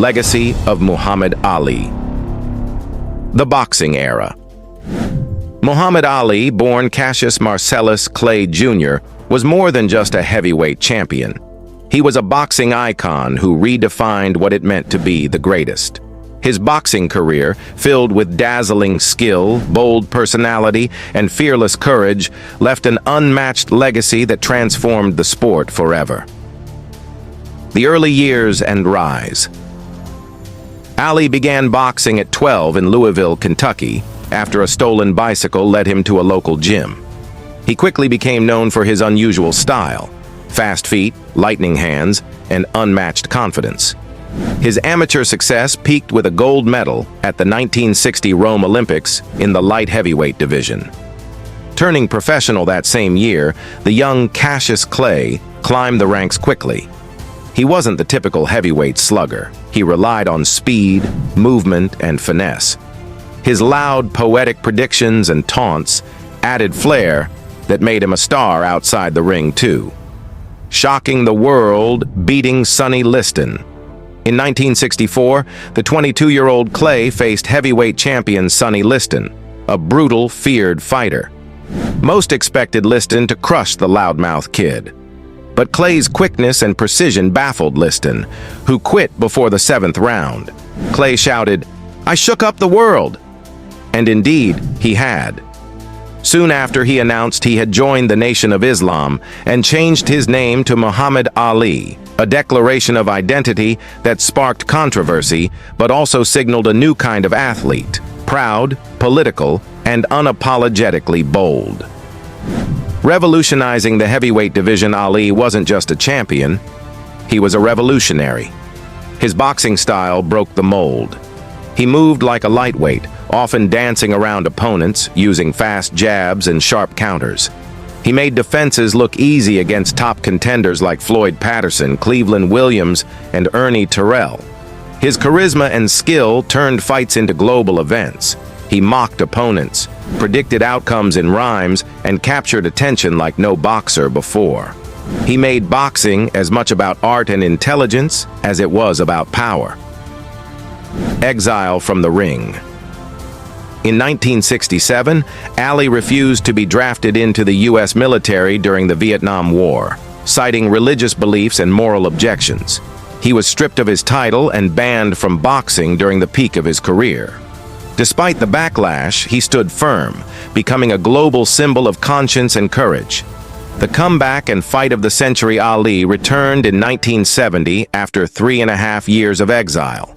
Legacy of Muhammad Ali. The boxing era. Muhammad Ali, born Cassius Marcellus Clay Jr., was more than just a heavyweight champion. He was a boxing icon who redefined what it meant to be the greatest. His boxing career, filled with dazzling skill, bold personality, and fearless courage, left an unmatched legacy that transformed the sport forever. The early years and rise. Ali began boxing at 12 in Louisville, Kentucky, after a stolen bicycle led him to a local gym. He quickly became known for his unusual style, fast feet, lightning hands, and unmatched confidence. His amateur success peaked with a gold medal at the 1960 Rome Olympics in the light heavyweight division. Turning professional that same year, the young Cassius Clay climbed the ranks quickly. He wasn't the typical heavyweight slugger. He relied on speed, movement, and finesse. His loud, poetic predictions and taunts added flair that made him a star outside the ring, too. Shocking the world, beating Sunny Lon. In 1964, the 22-year-old Clay faced heavyweight champion Sunny Lon, a brutal, feared fighter. Most expected Lon to crush the loudmouth kid. But Clay's quickness and precision baffled Lon, who quit before the 7th round. Clay shouted, "I shook up the world!" And indeed, he had. Soon after, he announced he had joined the Nation of Islam and changed his name to Muhammad Ali, a declaration of identity that sparked controversy but also signaled a new kind of athlete, proud, political, and unapologetically bold. Revolutionizing the heavyweight division, Ali wasn't just a champion, he was a revolutionary. His boxing style broke the mold. He moved like a lightweight, often dancing around opponents, using fast jabs and sharp counters. He made defenses look easy against top contenders like Floyd Patterson, Cleveland Williams, and Ernie Terrell. His charisma and skill turned fights into global events. He mocked opponents, predicted outcomes in rhymes, and captured attention like no boxer before. He made boxing as much about art and intelligence as it was about power. Exile from the ring. In 1967, Ali refused to be drafted into the U.S. military during the Vietnam War, citing religious beliefs and moral objections. He was stripped of his title and banned from boxing during the peak of his career. Despite the backlash, he stood firm, becoming a global symbol of conscience and courage. The comeback and fight of the century, Ali returned in 1970 after 3.5 years of exile.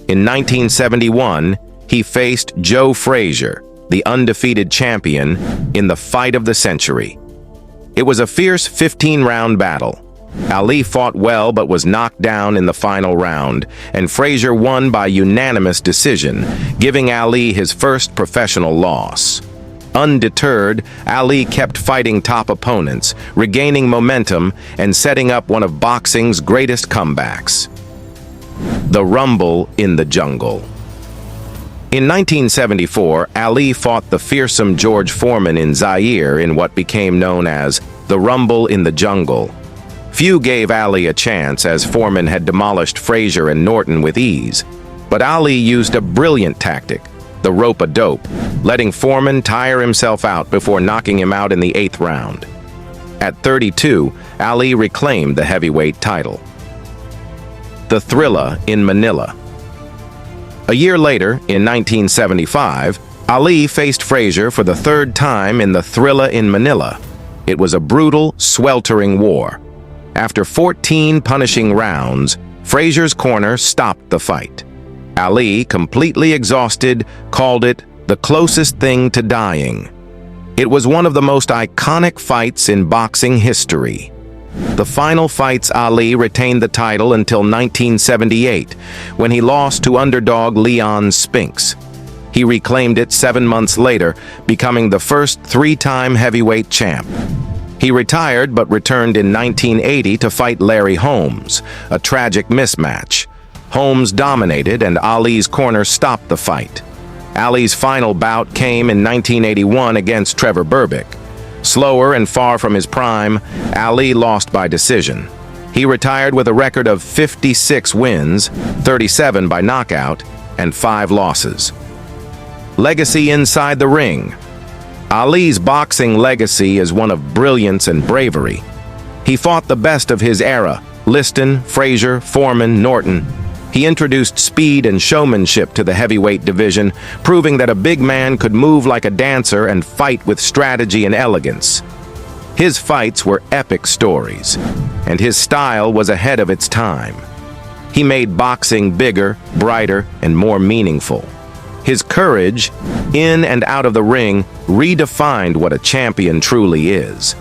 In 1971, he faced Joe Frazier, the undefeated champion, in the fight of the century. It was a fierce 15-round battle. Ali fought well but was knocked down in the final round, and Frazier won by unanimous decision, giving Ali his first professional loss. Undeterred, Ali kept fighting top opponents, regaining momentum and setting up one of boxing's greatest comebacks. The Rumble in the Jungle. In 1974, Ali fought the fearsome George Foreman in Zaire in what became known as the Rumble in the Jungle. Few gave Ali a chance, as Foreman had demolished Frazier and Norton with ease. But Ali used a brilliant tactic, the rope-a-dope, letting Foreman tire himself out before knocking him out in the 8th round. At 32, Ali reclaimed the heavyweight title. The Thrilla in Manila. A year later, in 1975, Ali faced Frazier for the 3rd time in the Thrilla in Manila. It was a brutal, sweltering war. After 14 punishing rounds, Frazier's corner stopped the fight. Ali, completely exhausted, called it the closest thing to dying. It was one of the most iconic fights in boxing history. The final fights, Ali retained the title until 1978, when he lost to underdog Leon Spinks. He reclaimed it 7 months later, becoming the first 3-time heavyweight champ. He retired but returned in 1980 to fight Larry Holmes, a tragic mismatch. Holmes dominated and Ali's corner stopped the fight. Ali's final bout came in 1981 against Trevor Berbick. Slower and far from his prime, Ali lost by decision. He retired with a record of 56 wins, 37 by knockout, and 5 losses. Legacy inside the ring. Ali's boxing legacy is one of brilliance and bravery. He fought the best of his era: Liston, Frazier, Foreman, Norton. He introduced speed and showmanship to the heavyweight division, proving that a big man could move like a dancer and fight with strategy and elegance. His fights were epic stories, and his style was ahead of its time. He made boxing bigger, brighter, and more meaningful. His courage, in and out of the ring, redefined what a champion truly is.